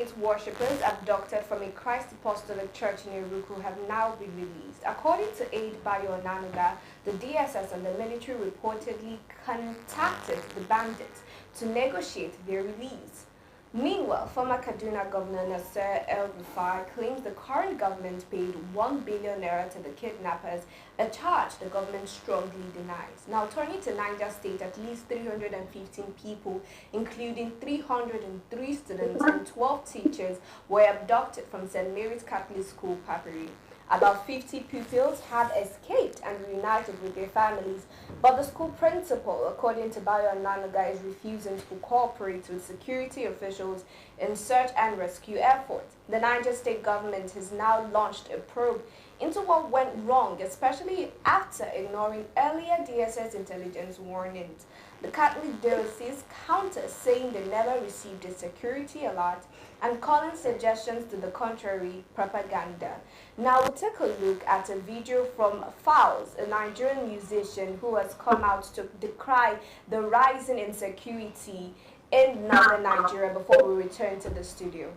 38 worshippers abducted from a Christ Apostolic Church in Iruku have now been released. According to Aid Bayo Onanuga, the DSS and the military reportedly contacted the bandits to negotiate their release. Meanwhile, former Kaduna Governor Nasser El-Rufai claims the current government paid 1 billion naira to the kidnappers, a charge the government strongly denies. Now, turning to Niger State, at least 315 people, including 303 students and 12 teachers, were abducted from St. Mary's Catholic School, Papiri. About 50 pupils have escaped and reunited with their families, but the school principal, according to Bayo Onanuga, is refusing to cooperate with security officials in search and rescue efforts. The Niger State government has now launched a probe into what went wrong, especially after ignoring earlier DSS intelligence warnings. The Catholic diocese counters, saying they never received a security alert and calling suggestions to the contrary propaganda. Now we'll take a look at a video from Fowles, a Nigerian musician who has come out to decry the rising insecurity in northern Nigeria before we return to the studio.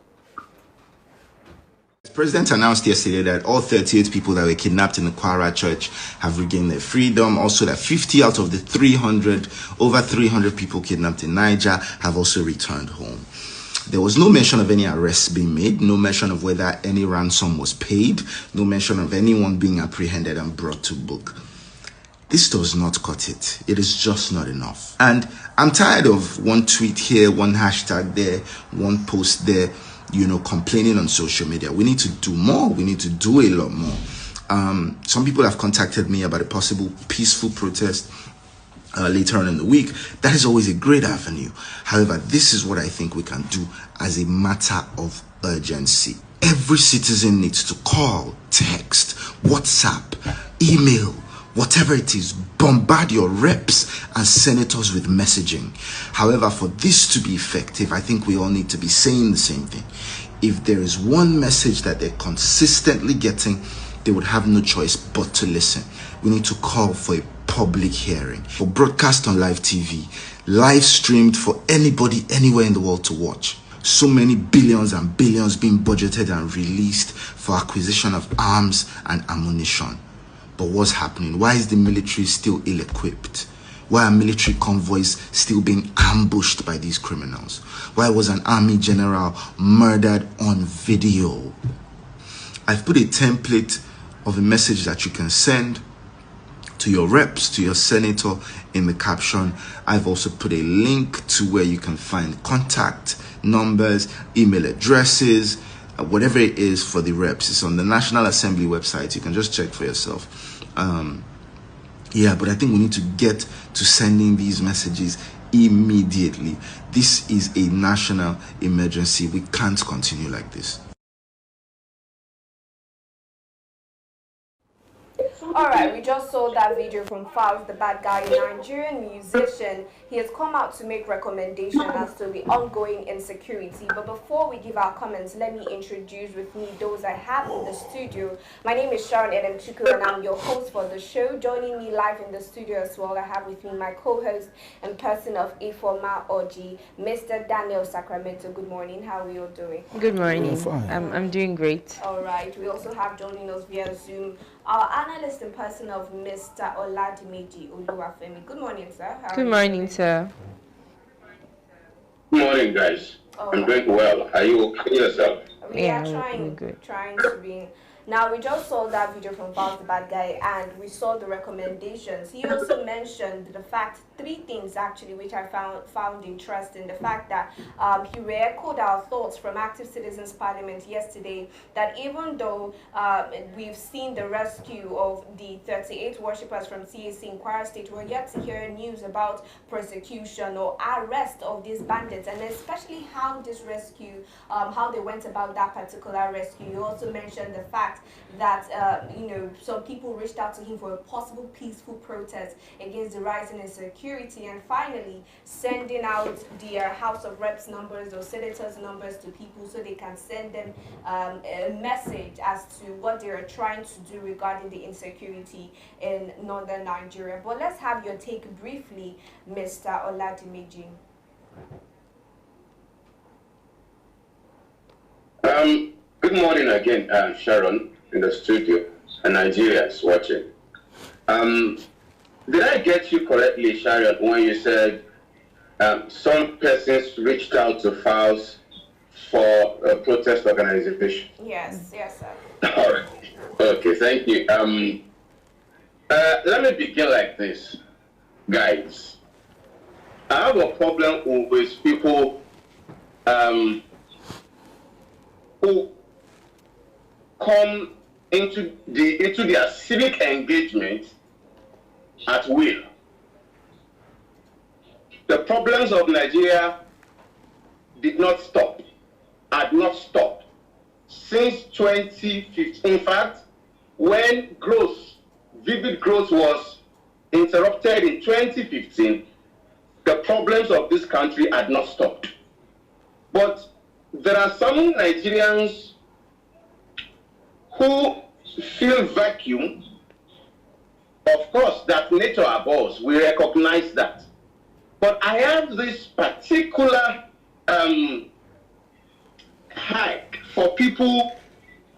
The president announced yesterday that all 38 people that were kidnapped in the Kwara church have regained their freedom. Also that 50 out of the over 300 people kidnapped in Niger have also returned home. There was no mention of any arrests being made, no mention of whether any ransom was paid, no mention of anyone being apprehended and brought to book. This does not cut it. It is just not enough. And I'm tired of one tweet here, one hashtag there, one post there, complaining on social media. We need to do more. We need to do a lot more. Some people have contacted me about a possible peaceful protest later on in the week. That is always a great avenue. However, this is what I think we can do as a matter of urgency. Every citizen needs to call, text, WhatsApp, email, whatever it is, bombard your reps and senators with messaging. However, for this to be effective, I think we all need to be saying the same thing. If there is one message that they're consistently getting, they would have no choice but to listen. We need to call for a public hearing, for broadcast on live TV, live streamed for anybody anywhere in the world to watch. So many billions and billions being budgeted and released for acquisition of arms and ammunition. But what's happening? Why is the military still ill-equipped? Why are military convoys still being ambushed by these criminals? Why was an army general murdered on video? I've put a template of a message that you can send to your reps, to your senator in the caption. I've also put a link to where you can find contact numbers, email addresses, whatever it is for the reps. It's on the National Assembly website. You can just check for yourself. But I think we need to get to sending these messages immediately. This is a national emergency. We can't continue like this. Alright, we just saw that video from Fowles, the bad guy, a Nigerian musician. He has come out to make recommendations as to the ongoing insecurity. But before we give our comments, let me introduce with me those I have in the studio. My name is Sharon Edemchuku and I'm your host for the show. Joining me live in the studio as well, I have with me my co-host and person of Ifoma Oji, Mr. Daniel Sacramento. Good morning. How are you all doing? Good morning. I'm doing great. Alright, we also have joining us via Zoom our analyst and person of Mr. Oladimeji Oluwafemi. Good morning, sir. Good morning, sir. Good morning, guys. I'm doing well. Are you okay yourself? We are trying to be. Now, we just saw that video from Fowles the Bad Guy and we saw the recommendations. He also mentioned the fact, 3 things actually, which I found interesting. The fact that he re-echoed our thoughts from Active Citizens Parliament yesterday that even though we've seen the rescue of the 38 worshippers from CAC in Kwara State, we're yet to hear news about prosecution or arrest of these bandits, and especially how this rescue, how they went about that particular rescue. You also mentioned the fact that some people reached out to him for a possible peaceful protest against the rising insecurity, and finally sending out their House of Reps numbers or senators numbers to people so they can send them a message as to what they are trying to do regarding the insecurity in northern Nigeria. But let's have your take briefly, Mr. Oladimeji. Good morning again, Sharon, in the studio, and Nigerians watching. Did I get you correctly, Sharon, when you said some persons reached out to files for a protest organization? Yes, yes, sir. All right. Okay, thank you. Let me begin like this, guys. I have a problem with people who come into their civic engagement at will. The problems of Nigeria did not stop, had not stopped since 2015. In fact, when vivid growth was interrupted in 2015, the problems of this country had not stopped. But there are some Nigerians who feel vacuum. Of course, that nature abhors, we recognize that. But I have this particular hack for people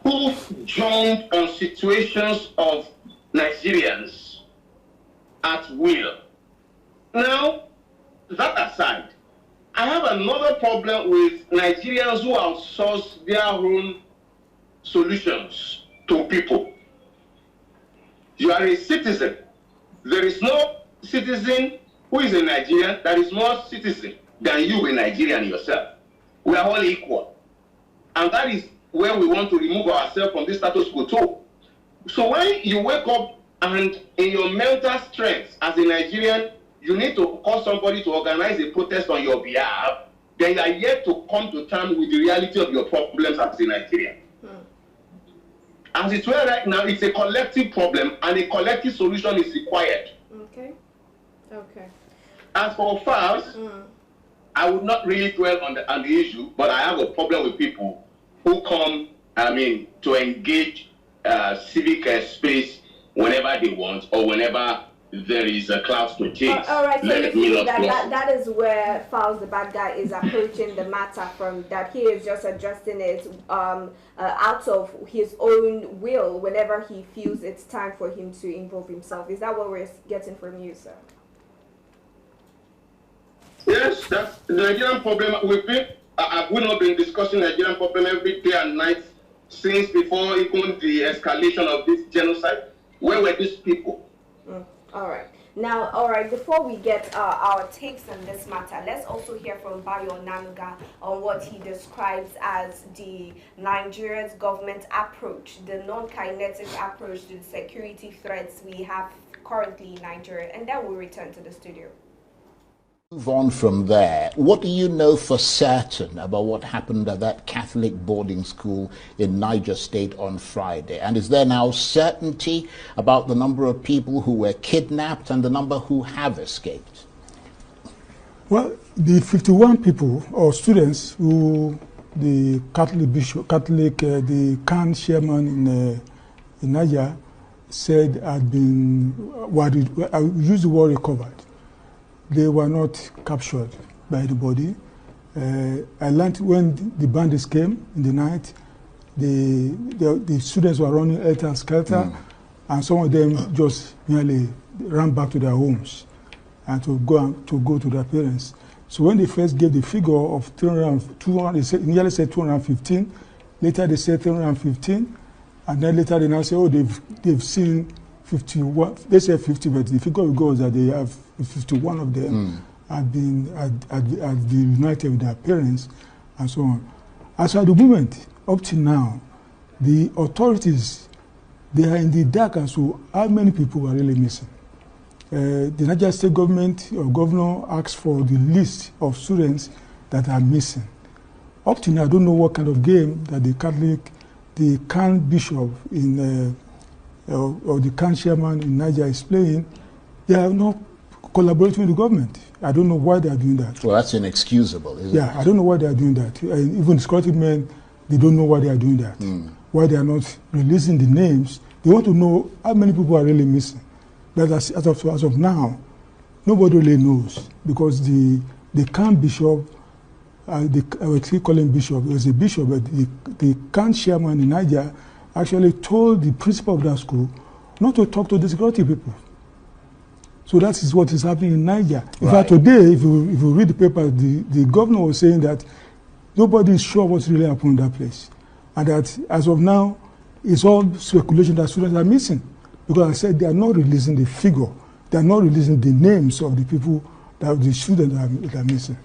who jump on situations of Nigerians at will. Now, that aside, I have another problem with Nigerians who outsource their own solutions to people. You are a citizen. There is no citizen who is a Nigerian that is more citizen than you, a Nigerian yourself. We are all equal. And that is where we want to remove ourselves from this status quo too. So when you wake up and in your mental strength as a Nigerian, you need to call somebody to organize a protest on your behalf, then you are yet to come to terms with the reality of your problems as a Nigerian. As it's where right now, it's a collective problem and a collective solution is required. Okay. Okay. As for files, I would not really dwell on the issue, but I have a problem with people who come, to engage civic space whenever they want or whenever there is a cloud to chase. All right, so you see that is where Fowles the bad guy is approaching the matter from, that he is just addressing it out of his own will whenever he feels it's time for him to involve himself. Is that what we're getting from you, sir? Yes, that's the Nigerian problem. We've not been discussing Nigerian problem every day and night since before even the escalation of this genocide. Where were these people? All right. Now, all right, before we get our takes on this matter, let's also hear from Bayo Nanuga on what he describes as the Nigeria's government approach, the non-kinetic approach to the security threats we have currently in Nigeria. And then we'll return to the studio. Move on from there. What do you know for certain about what happened at that Catholic boarding school in Niger State on Friday? And is there now certainty about the number of people who were kidnapped and the number who have escaped? Well, the 51 people or students who the Catholic bishop, the Khan chairman in Niger said had been, I use the word recovered. They were not captured by anybody. I learned when the bandits came in the night, the students were running helter-skelter, and some of them just nearly ran back to their homes and to go to their parents. So when they first gave the figure of 200, they nearly said 215. Later they said 315, and then later they now say, oh, they've seen 51. They said 50, but the figure goes that they have 51 of them had been reunited with their parents and so on. As for the movement, up to now, the authorities, they are in the dark as to how many people are really missing. The Niger State government or governor asked for the list of students that are missing. Up to now, I don't know what kind of game that the Khan bishop or the Khan chairman in Niger is playing. They are not collaborating with the government. I don't know why they are doing that. Well, that's inexcusable, isn't it? Yeah, I don't know why they are doing that. And even the security men, they don't know why they are doing that. Why they are not releasing the names. They want to know how many people are really missing. But as of now, nobody really knows, because the Khan bishop we still call him bishop. He was a bishop, but the CAN chairman in Niger actually told the principal of that school not to talk to the security people. So that is what is happening in Niger. In fact, today, if you read the paper, the governor was saying that nobody is sure what's really happened in that place. And that as of now, it's all speculation that students are missing. Because I said they are not releasing the figure. They are not releasing the names of the people, that the students that are missing.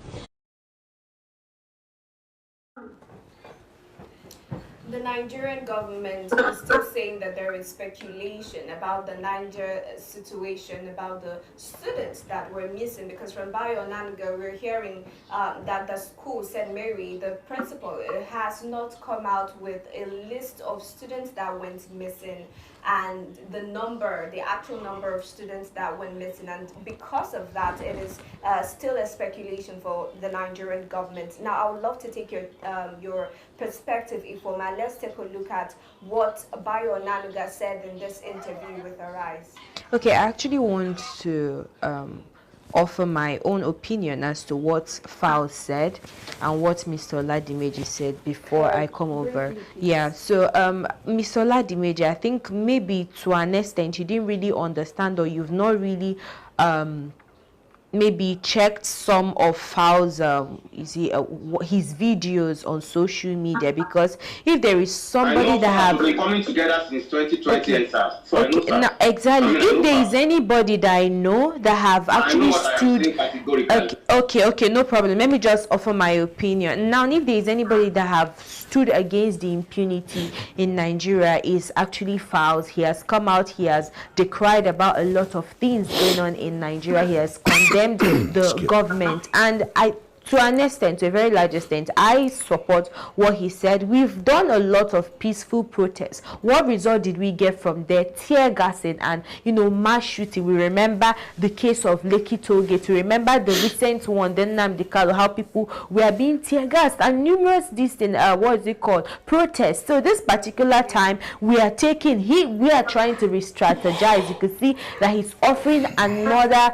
The Nigerian government is still saying that there is speculation about the Niger situation, about the students that were missing, because from Bayo Nanga we're hearing that the school, St. Mary, the principal, has not come out with a list of students that went missing and the actual number of students that went missing, and because of that it is still a speculation for the Nigerian government. Now I would love to take your perspective, Ifoma. Let's take a look at what Bayo Nanuga said in this interview with Arise. Okay, I actually want to offer my own opinion as to what Fowl said and what Mr. Oladimeji said before I come over. Yeah, so Mr. Oladimeji, I think maybe to an extent you didn't really understand, or you've not really maybe checked some of Fowl's his videos on social media, because if there is somebody that have been coming together since 2020, okay. So okay. Now, exactly. If there is anybody that I know that have actually stood, okay, no problem. Let me just offer my opinion. Now, if there is anybody that have stood against the impunity in Nigeria, is actually Fowls. He has come out. He has decried about a lot of things going on in Nigeria. He has condemned the government, and to an extent, to a very large extent, I support what he said. We've done a lot of peaceful protests. What result did we get from there? Tear gassing and, mass shooting. We remember the case of Lekki Tollgate. We remember the recent one, then Nnamdi Kanu, how people were being tear gassed, and numerous protests. So this particular time, we are trying to re-strategize. You can see that he's offering another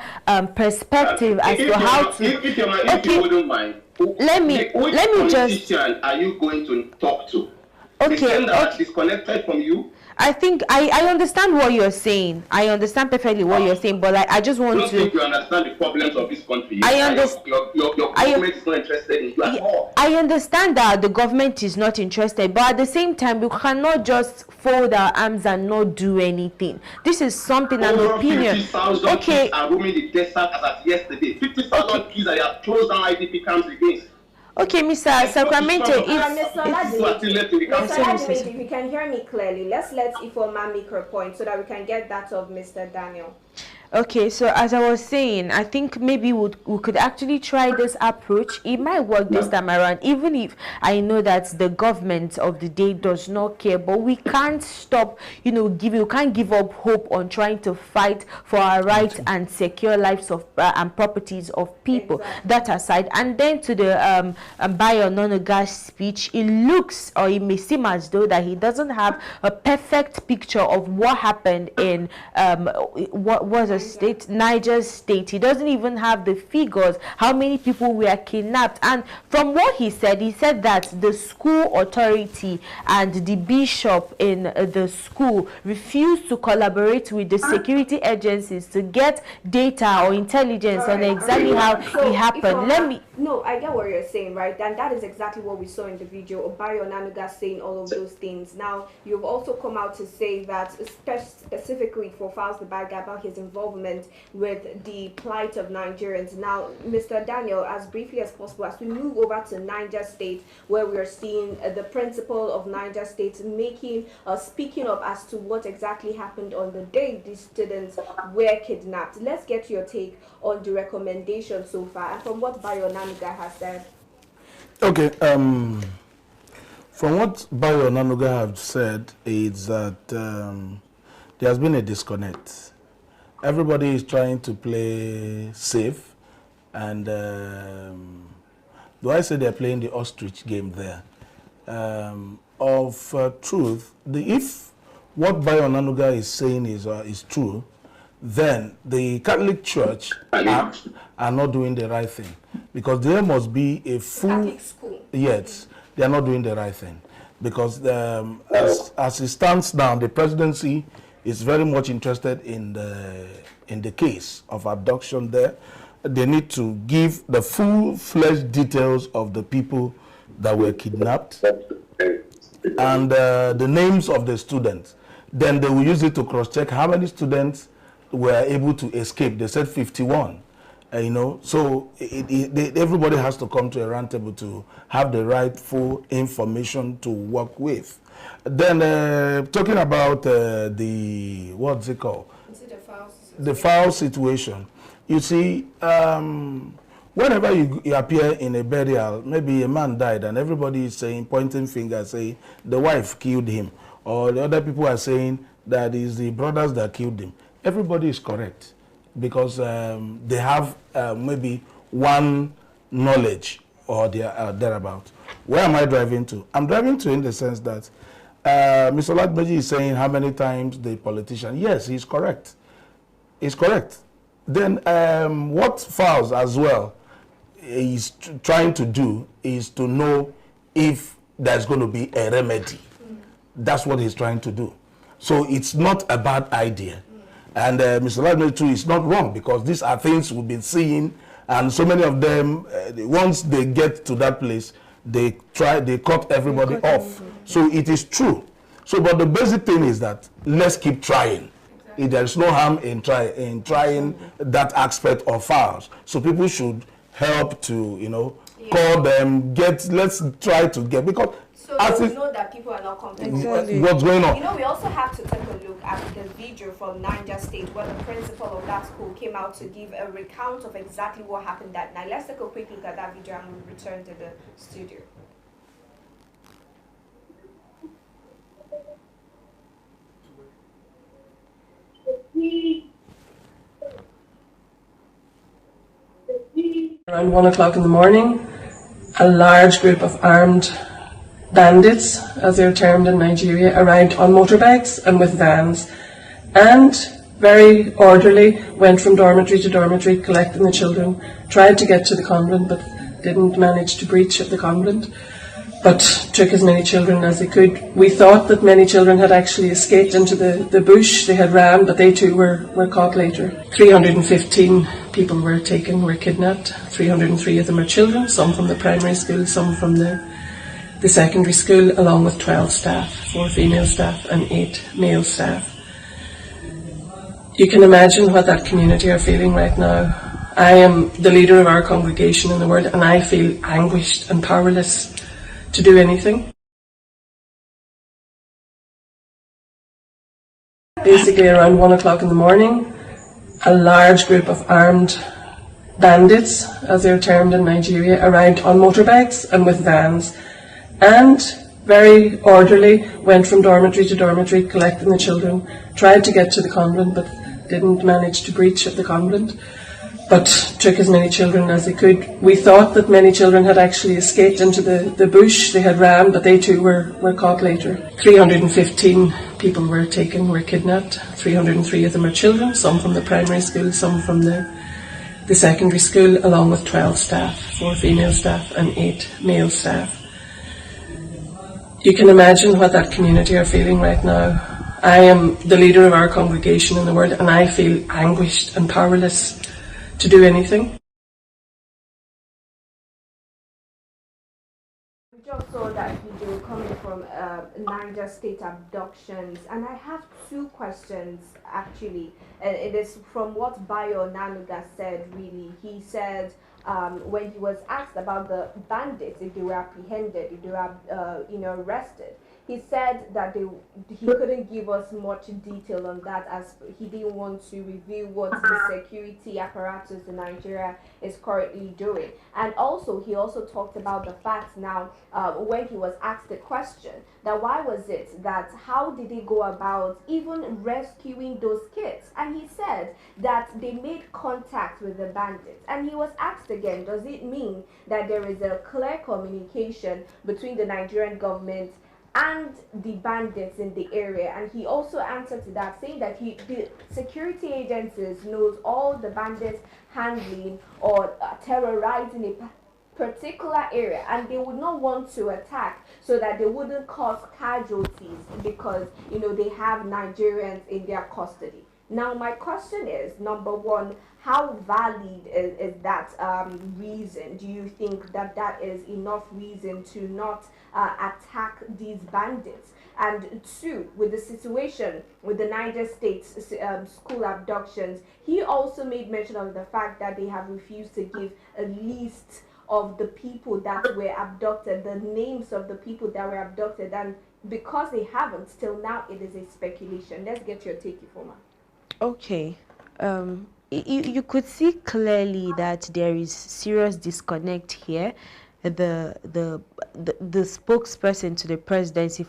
perspective as to how to. Let me just. Are you going to talk to? Okay. Disconnected from you. I think I understand what you're saying. I understand perfectly what you're saying, but I just want to. Think you understand the problems of this country. I understand. Your government is not interested in you at all. I understand that the government is not interested, but at the same time, we cannot just fold our arms and not do anything. This is something, an opinion. 50,000 kids are roaming the desert as of yesterday. 50,000 kids that have closed down IDP camps against. Okay, Mr. Sacramento, if you can hear me clearly, let's let Ifoma make her point so that we can get that of Mr. Daniel. Okay, so as I was saying, I think maybe we could actually try this approach. It might work this time around, even if I know that the government of the day does not care, but we can't stop, we can't give up hope on trying to fight for our rights and secure lives of and properties of people. Exactly. That aside, and then to the Bayo Nanuga's speech, it looks, or it may seem as though that he doesn't have a perfect picture of what happened in what was Niger State. He doesn't even have the figures, how many people were kidnapped. And from what he said that the school authority and the bishop in the school refused to collaborate with the security agencies to get data or intelligence on exactly how it happened. No, I get what you're saying, right? And that is exactly what we saw in the video of Bayo Nanuga saying all of those things. Now, you've also come out to say that specifically for Fowls the Bad Guy about his involvement with the plight of Nigerians. Now, Mr. Daniel, as briefly as possible, as we move over to Niger State, where we are seeing the principal of Niger State speaking up as to what exactly happened on the day these students were kidnapped. Let's get your take on the recommendation so far and from what Bayo Nanuga has said. Okay, from what Bayo Nanuga has said is that there has been a disconnect. Everybody is trying to play safe, and do I say they're playing the ostrich game there? Truth, if what Bayo Nanuga is saying is true, then the Catholic Church are not doing the right thing, because there must be a full Catholic school. Yes, they are not doing the right thing, because as it stands now, the presidency is very much interested in the case of abduction. There, they need to give the full-fledged details of the people that were kidnapped and the names of the students. Then they will use it to cross-check how many students were able to escape. They said 51. You know, so everybody has to come to a round table to have the rightful information to work with. Then talking about what's it called? Is it the foul situation. You see, whenever you appear in a burial, maybe a man died and everybody is saying, pointing fingers, saying the wife killed him, or the other people are saying that it's the brothers that killed him. Everybody is correct, because they have maybe one knowledge or thereabout. Where am I driving to? I'm driving to in the sense that Mr. Ladmeji is saying how many times the politician. Yes, he's correct. He's correct. Then what Fowles as well is trying to do is to know if there's going to be a remedy. That's what he's trying to do. So it's not a bad idea. And Mr. Ladmeji too is not wrong, because these are things we've been seeing, and so many of them, once they get to that place, they cut everybody off. So it is true. So, but the basic thing is that let's keep trying. Exactly. There's no harm in trying that aspect of Fowles. So people should help to, you know, call them, let's try to get, because so we know that people are not complaining. Exactly. What's going on? You know, we also have to take a look at the video from Niger State, where the principal of that school came out to give a recount of exactly what happened that night. Let's take a quick look at that video and we'll return to the studio. Around 1 o'clock in the morning, a large group of armed bandits, as they're termed in Nigeria, arrived on motorbikes and with vans, and very orderly went from dormitory to dormitory collecting the children, tried to get to the convent but didn't manage to breach the convent, but took as many children as they could. We thought that many children had actually escaped into the bush. They had ran, but they too were caught later. 315 people were kidnapped. 303 of them are children, some from the primary school, some from the secondary school, along with 12 staff, 4 female staff and 8 male staff. You can imagine what that community are feeling right now. I am the leader of our congregation in the world, and I feel anguished and powerless to do anything. Basically, around 1 o'clock in the morning, a large group of armed bandits, as they're termed in Nigeria, arrived on motorbikes and with vans, and very orderly went from dormitory to dormitory collecting the children, tried to get to the convent but didn't manage to breach the convent, but took as many children as they could. We thought that many children had actually escaped into the bush. They had ran, but they too were caught later. 315 people were kidnapped. 303 of them are children, some from the primary school, some from the secondary school, along with 12 staff, 4 female staff and 8 male staff. You can imagine what that community are feeling right now. I am the leader of our congregation in the world, and I feel anguished and powerless to do anything. We just saw that video coming from Niger State abductions, and I have 2 questions actually. It is from what Bayo Nanuga said. Really, he said when he was asked about the bandits, if they were apprehended, if they were arrested, he said that he couldn't give us much detail on that, as he didn't want to reveal what the security apparatus in Nigeria is currently doing. And also, he also talked about the fact now, when he was asked the question, that why was it that, how did they go about even rescuing those kids? And he said that they made contact with the bandits. And he was asked again, does it mean that there is a clear communication between the Nigerian government and the bandits in the area. And he also answered to that, saying that the security agencies knows all the bandits handling or terrorizing a particular area, and they would not want to attack so that they wouldn't cause casualties because they have Nigerians in their custody. Now my question is, number one, how valid is that reason? Do you think that that is enough reason to not attack these bandits? And two, with the situation with the Niger State school abductions, he also made mention of the fact that they have refused to give a list of the people that were abducted, the names of the people that were abducted, and because they haven't, till now it is a speculation. Let's get your take, Ifoma. Okay. You could see clearly that there is serious disconnect here. The spokesperson to the presidency,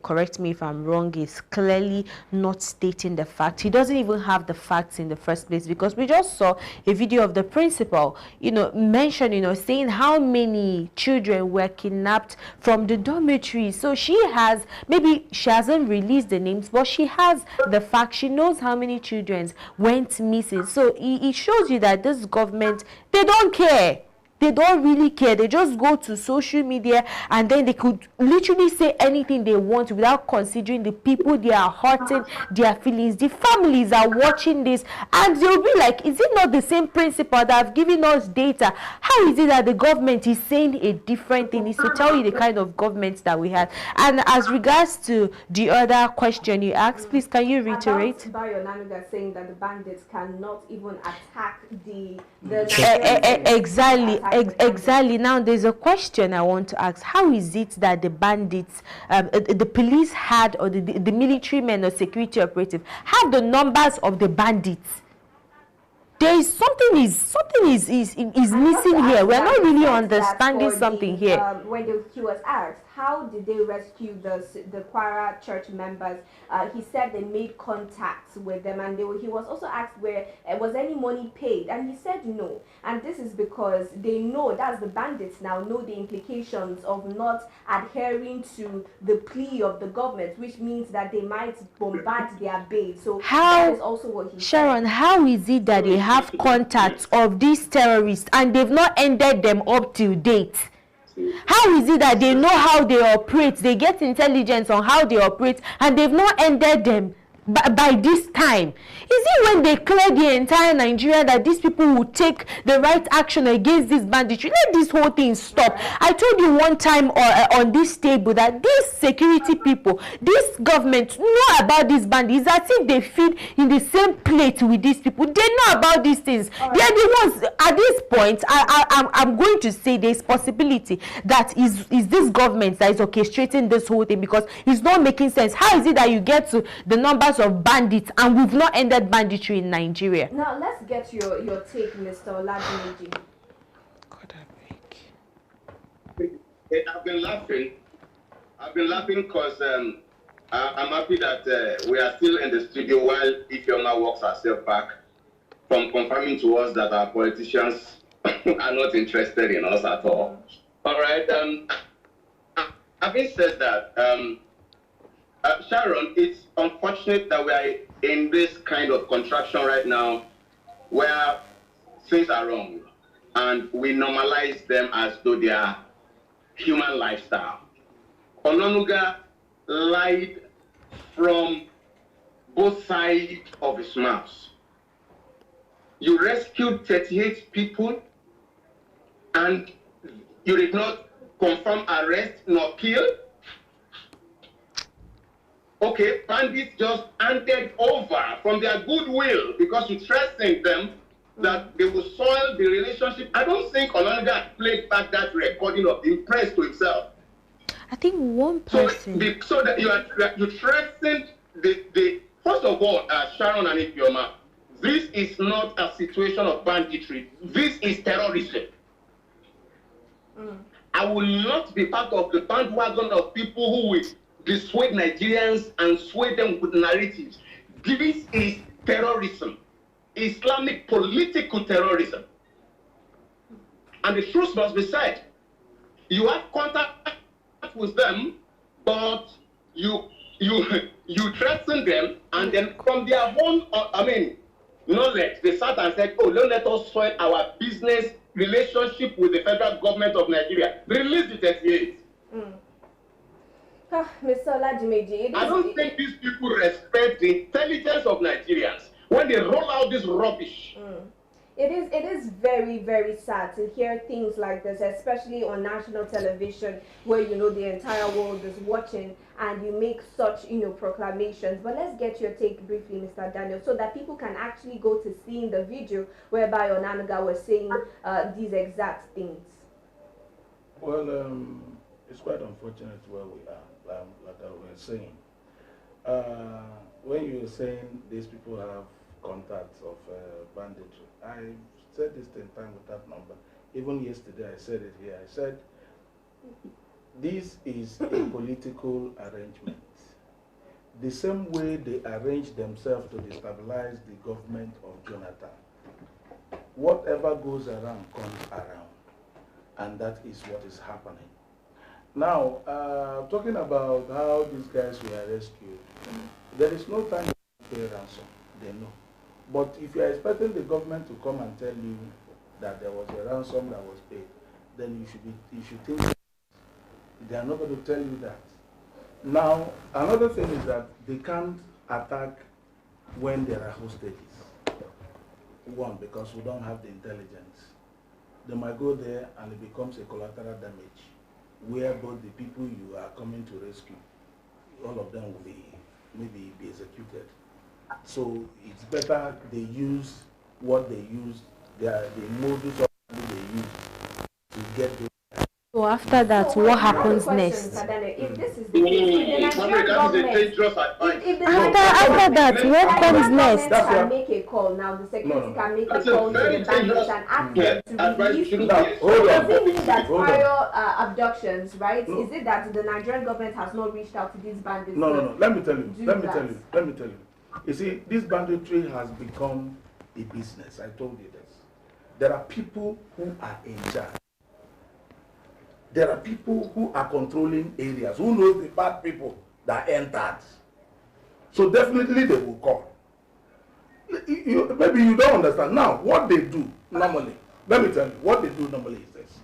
correct me if I'm wrong, is clearly not stating the fact. He doesn't even have the facts in the first place, because we just saw a video of the principal, saying how many children were kidnapped from the dormitory. So maybe she hasn't released the names, but she has the fact. She knows how many children went missing. So it shows you that this government, they don't care. They don't really care. They just go to social media and then they could literally say anything they want without considering the people they are hurting, their feelings. The families are watching this and they'll be like, is it not the same principal that have given us data? How is it that the government is saying a different thing? It's to tell you the kind of government that we have. And as regards to the other question you asked, please can you reiterate? About Nanuga saying that the bandits cannot even attack the Exactly. Now there's a question I want to ask. How is it that the bandits, the police had, or the military men or security operative have the numbers of the bandits? There is something is missing here. We're not really understanding something here. When he was asked, how did they rescue the Kwara church members? He said they made contacts with them, and he was also asked was any money paid, and he said no. And this is because they know, that's the bandits now know the implications of not adhering to the plea of the government, which means that they might bombard their base. So that is also what he Sharon, said. how is it that they have contacts of these terrorists and they've not ended them up to date? How is it that they know how they operate, they get intelligence on how they operate, and they've not ended them by this time? Is it when they clear the entire Nigeria that these people will take the right action against this banditry? Let this whole thing stop. I told you one time on this table that these security people, this government know about these bandits. It's as if they feed in the same plate with these people. They know about these things. They are the ones. At this point, I'm going to say there's possibility that is this government that is orchestrating this whole thing, because it's not making sense. How is it that you get to the numbers of bandits and we've not ended banditry in Nigeria? Now let's get your take, Mr. Olajumoji. I've been laughing because I'm happy that we are still in the studio while Ifeoma walks herself back from confirming to us that our politicians are not interested in us at all. All right. Having said that, Sharon, it's unfortunate that we are in this kind of contraction right now where things are wrong and we normalize them as though they are human lifestyle. Onanuga lied from both sides of his mouth. You rescued 38 people and you did not confirm arrest nor kill. Okay, bandits just handed over from their goodwill because you threatened them that they will soil the relationship. I don't think Onanuga played back that recording of the press to himself. I think one person. So that you threatened the first of all, Sharon and Ifeoma, this is not a situation of banditry. This is terrorism. I will not be part of the bandwagon of people who will dissuade Nigerians and sway them with narratives. This is terrorism, Islamic political terrorism. And the truth must be said. You have contact with them, but you threaten them, and then from their own, knowledge, they sat and said, oh, don't let us spoil our business relationship with the federal government of Nigeria. Release the 38. Mr. Olajimeji, I don't think these people respect the intelligence of Nigerians when they roll out this rubbish. It is very, very sad to hear things like this, especially on national television, where the entire world is watching, and you make such proclamations. But let's get your take briefly, Mr. Daniel, so that people can actually go to seeing the video whereby Onanuga was saying these exact things. Well, it's quite unfortunate where we are, like I was saying. When you were saying these people have contacts of banditry, I said this 10 times with that number. Even yesterday I said it here. I said this is a political arrangement. The same way they arrange themselves to destabilize the government of Jonathan. Whatever goes around comes around, and that is what is happening. Now, talking about how these guys were rescued, there is no time to pay ransom. They know. But if you are expecting the government to come and tell you that there was a ransom that was paid, then you should think they are not going to tell you that. Now, another thing is that they can't attack when there are hostages. One, because we don't have the intelligence. They might go there and it becomes a collateral damage, where both the people you are coming to rescue, all of them will maybe be executed. So it's better they use what they use, the modus operandi they use to get the. So after that, what happens next? If this is the case, after that, what comes next? Can make a call now. The security can make a call to the bandits and ask them to release people. Does it mean that prior abductions, right? Is it that the Nigerian government has not reached out to these bandits? No. Let me tell you. You see, this banditry has become a business. I told you this. There are people who are in charge. There are people who are controlling areas, who knows the bad people that entered. So definitely they will call. Maybe you don't understand. Now, what they do normally, let me tell you, what they do normally is this.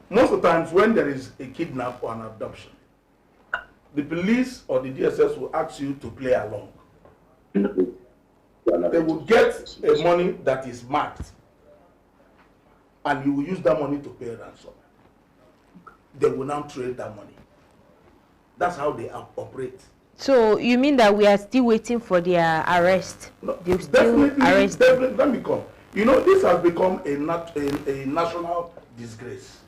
Most of the times when there is a kidnap or an abduction, the police or the DSS will ask you to play along. They will get a money that is marked, and you will use that money to pay ransom. They will now trade that money. That's how they operate. So you mean that we are still waiting for their arrest? No, definitely, let me come. This has become a national disgrace.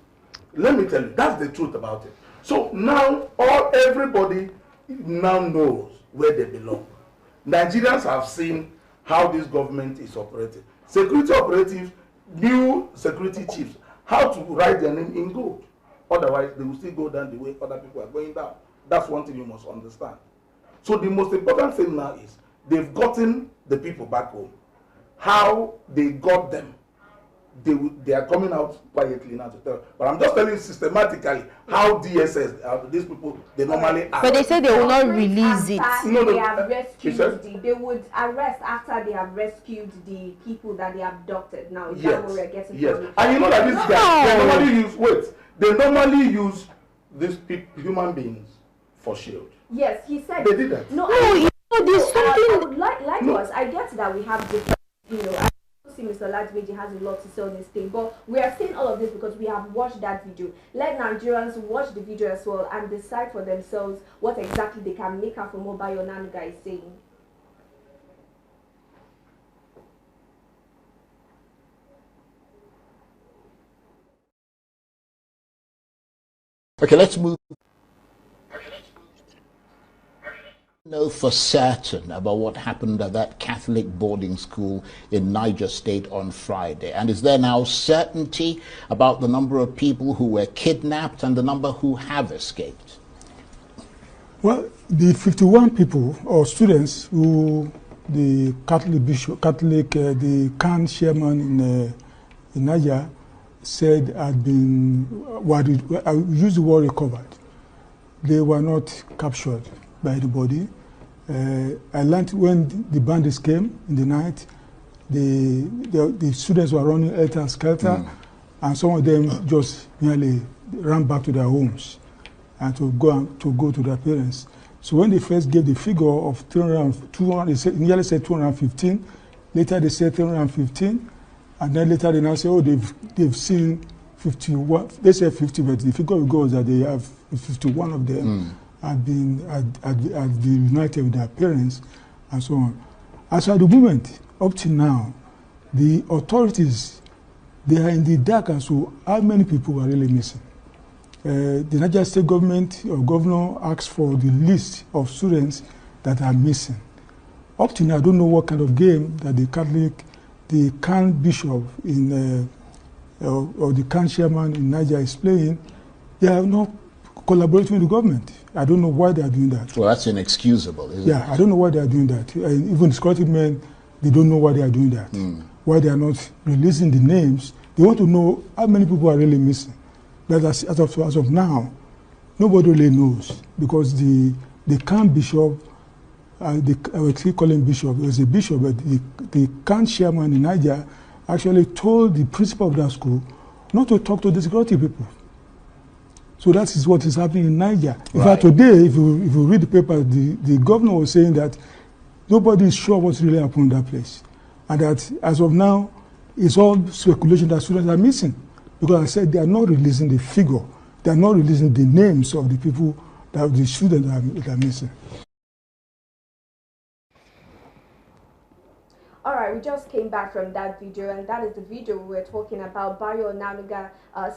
Let me tell you, that's the truth about it. So now everybody now knows where they belong. Nigerians have seen how this government is operating. Security operatives, new security chiefs, how to write their name in gold. Otherwise, they will still go down the way other people are going down. That's one thing you must understand. So the most important thing now is they've gotten the people back home. How they got them, they are coming out quietly now to tell. But I'm just telling you systematically how DSS, these people, they normally are. But they say they will not release it. They have rescued they would arrest after they have rescued the people that they abducted. Now, is that what we're getting from? And you know that these guys, they normally use these human beings for shield. Yes, he said. They did that. There's something. Likewise, I get that we have different, I see Mr. Olajimeji has a lot to say on this thing, but we are saying all of this because we have watched that video. Let Nigerians watch the video as well and decide for themselves what exactly they can make out from what Onanuga is saying. Okay, let's move. Know for certain about what happened at that Catholic boarding school in Niger State on Friday? And is there now certainty about the number of people who were kidnapped and the number who have escaped? Well, the 51 people or students who the the Kanu chairman in Niger said had been, I use the word recovered. they were not captured by anybody. I learned when the bandits came in the night, the students were running helter-skelter, and some of them just nearly ran back to their homes and to go to their parents. So when they first gave the figure of 200, they nearly said 215. Later they said 315, and then later they now say, oh, they've seen 51. They said 50, but the figure we go is that they have 51 of them have been reunited with their parents and so on. As at the moment, up to now, the authorities, they are in the dark as to how many people are really missing. The Niger State government or governor asked for the list of students that are missing. Up to now, I don't know what kind of game that the Khan bishop or the Khan chairman in Niger is playing. They are not collaborating with the government. I don't know why they are doing that. Well, that's inexcusable, isn't it? Yeah, I don't know why they are doing that. And even the security men, they don't know why they are doing that. Why they are not releasing the names. They want to know how many people are really missing. But as of now, nobody really knows, because the Khan bishop, I would still call him bishop, he was a bishop, but the Khan chairman in Niger actually told the principal of that school not to talk to the security people. So that is what is happening in Niger. In fact, today, if you read the paper, the governor was saying that nobody is sure what's really happening in that place. And that as of now, it's all speculation that students are missing. Because I said they are not releasing the figure. They are not releasing the names of the people, the students that are missing. All right, we just came back from that video, and that is the video we were talking about. Bayo Nanuga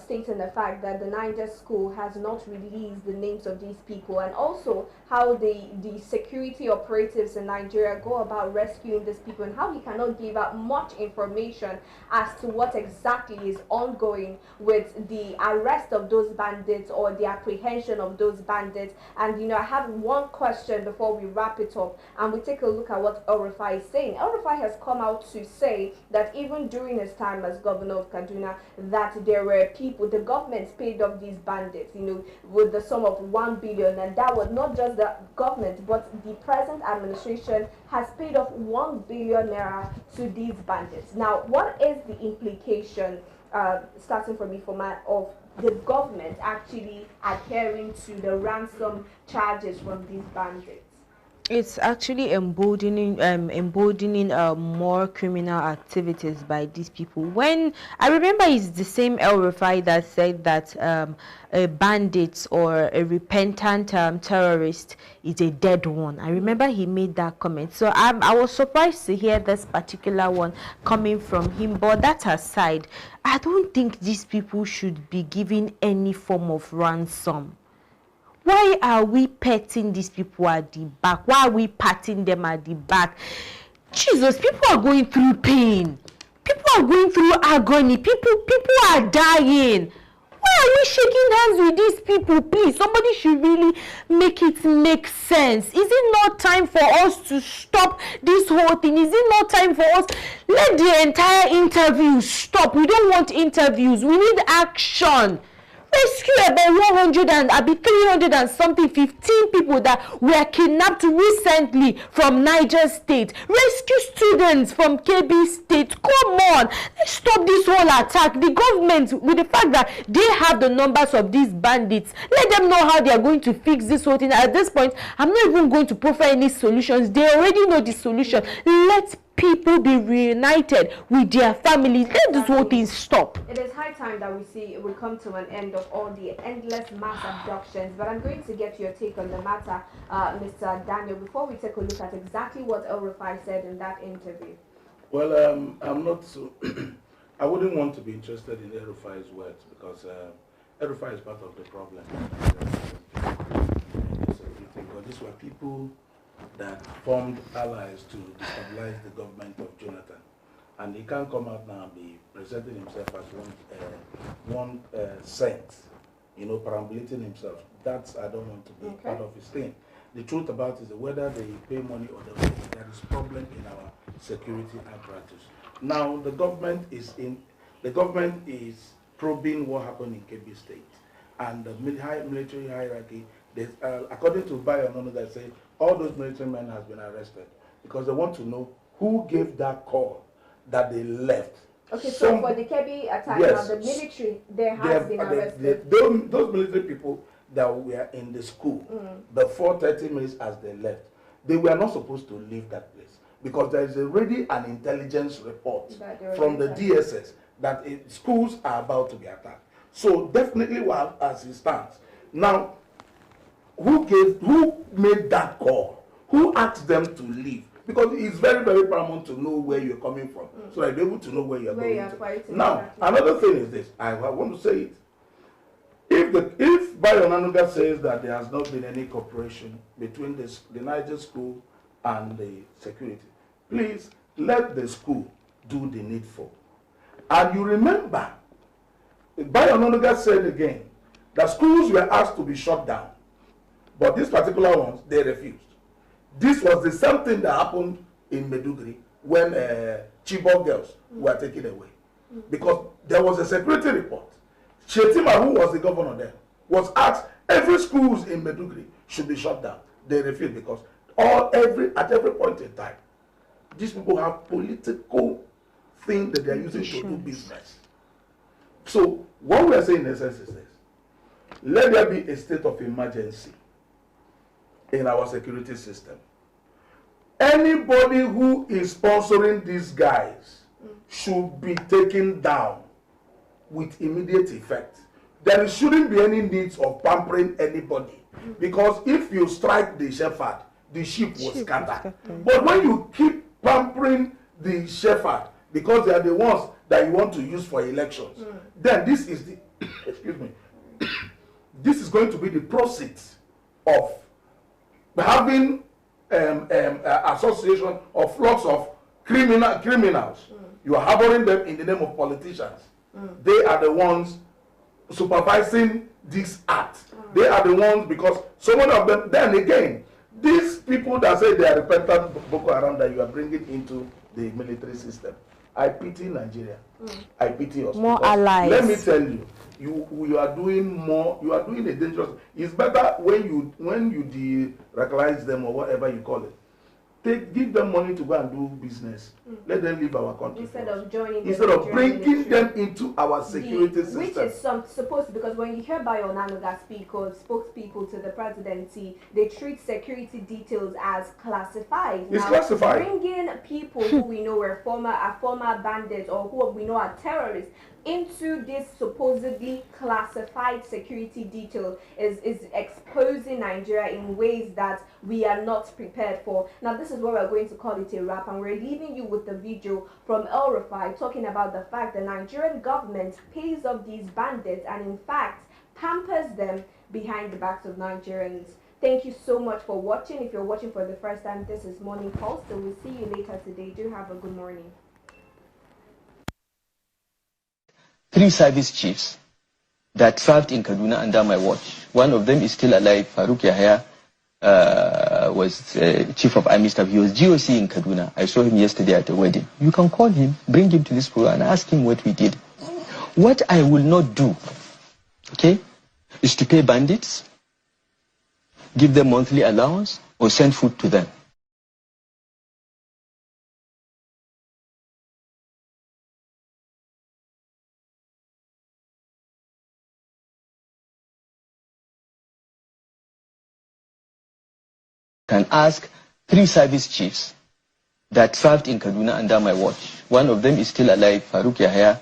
stating the fact that the Niger school has not released the names of these people, and also how the security operatives in Nigeria go about rescuing these people, and how he cannot give out much information as to what exactly is ongoing with the arrest of those bandits or the apprehension of those bandits. And you know, I have one question before we wrap it up, and we take a look at what El Rufai is saying. El Rufai has come out to say that even during his time as governor of Kaduna, that there were people, the government paid off these bandits, you know, with the sum of 1 billion, and that was not just the government, but the present administration has paid off 1 billion naira to these bandits. Now, what is the implication, starting from Ifoma, of the government actually adhering to the ransom charges from these bandits? It's actually emboldening more criminal activities by these people. When I remember, it's the same El Rufai that said that a bandit or a repentant terrorist is a dead one. I remember he made that comment. So I was surprised to hear this particular one coming from him. But that aside, I don't think these people should be given any form of ransom. Why are we petting these people at the back? Why are we patting them at the back? Jesus, people are going through pain. People are going through agony. People are dying. Why are we shaking hands with these people? Please, somebody should really make it make sense. Is it not time for us to stop this whole thing? Is it not time for us? Let the entire interview stop. We don't want interviews. We need action. Rescue about 100 and 300 and something 15 people that were kidnapped recently from Niger State. Rescue students from KB State. Come on, let's stop this whole attack. The government, with the fact that they have the numbers of these bandits, let them know how they are going to fix this whole thing. At this point, I'm not even going to proffer any solutions. They already know the solution. Let people be reunited with their families. Let this whole thing stop. It is high time that we come to an end of all the endless mass abductions. But I'm going to get your take on the matter, Mr. Daniel, before we take a look at exactly what El Rufai said in that interview. Well, I'm not so. I wouldn't want to be interested in El Rufai's words, because El Rufai is part of the problem. But these were people that formed allies to destabilize the government of Jonathan. And he can't come out now and be presenting himself as one saint, you know, perambulating himself. That's, I don't want to be part of his thing. The truth about it is that whether they pay money or they don't, there is problem in our security apparatus. Now, the government is probing what happened in KB State. And the military hierarchy, according to Bayo Nono, they say all those military men has been arrested because they want to know who gave that call that they left. Okay, so for the Kebbi attack, yes, now the military, there has been arrested. Those military people that were in the school, the 30 minutes as they left, they were not supposed to leave that place because there is already an intelligence report from the DSS that schools are about to be attacked. So definitely, well, as it stands now, who made that call? Who asked them to leave? Because it's very, very paramount to know where you're coming from, so that you're able to know where you're going to. Now, another thing is this. I want to say it. If Bayo Nanuga says that there has not been any cooperation between the Niger school and the security, please let the school do the needful. And you remember, Bayo Nanuga said again that schools were asked to be shut down, but these particular ones, they refused. This was the same thing that happened in Meduguri when Chibok girls were taken away. Because there was a security report. Shetima, who was the governor there, was asked every schools in Meduguri should be shut down. They refused because at every point in time, these people have political thing that they are using to do business. So what we are saying in essence is this: let there be a state of emergency in our security system. Anybody who is sponsoring these guys should be taken down with immediate effect. There shouldn't be any needs of pampering anybody, because if you strike the shepherd, the sheep will scatter. But when you keep pampering the shepherd because they are the ones that you want to use for elections, then this is the excuse me, this is going to be the proceeds of having association of flocks of criminals. You are harboring them in the name of politicians. They are the ones supervising this act. They are the ones, because so many of them, then again, these people that say they are repentant Boko Haram that you are bringing into the military system, I pity Nigeria. I pity us. More allies. Let me tell you, you are doing more. You are doing a dangerous. It's better when you de-radicalize them or whatever you call it. Give them money to go and do business. Let them leave our country. Instead of joining them. Instead of bringing them into our security system. Which is supposed to, because when you hear Bayo Nanuga speak or spokespeople to the presidency, they treat security details as classified. It's classified. Bringing people who we know are former bandits or who we know are terrorists into this supposedly classified security detail is exposing Nigeria in ways that we are not prepared for. Now, this is where we're going to call it a wrap, and we're leaving you with the video from El Rufai talking about the fact the Nigerian government pays off these bandits and in fact pampers them behind the backs of Nigerians. Thank you so much for watching. If you're watching for the first time, this is Morning Pulse, so we'll see you later today. Do have a good morning. 3 service chiefs that served in Kaduna under my watch. One of them is still alive. Farouk Yahya was chief of army staff. He was GOC in Kaduna. I saw him yesterday at a wedding. You can call him, bring him to this program and ask him what we did. What I will not do, okay, is to pay bandits, give them monthly allowance, or send food to them. Can ask 3 service chiefs that served in Kaduna under my watch. One of them is still alive. Farouk Yahya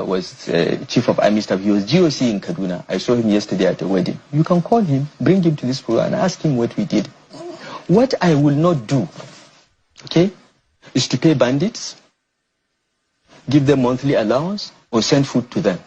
was chief of army staff. He was GOC in Kaduna. I saw him yesterday at a wedding. You can call him, bring him to this program and ask him what we did. What I will not do, okay, is to pay bandits, give them monthly allowance, or send food to them.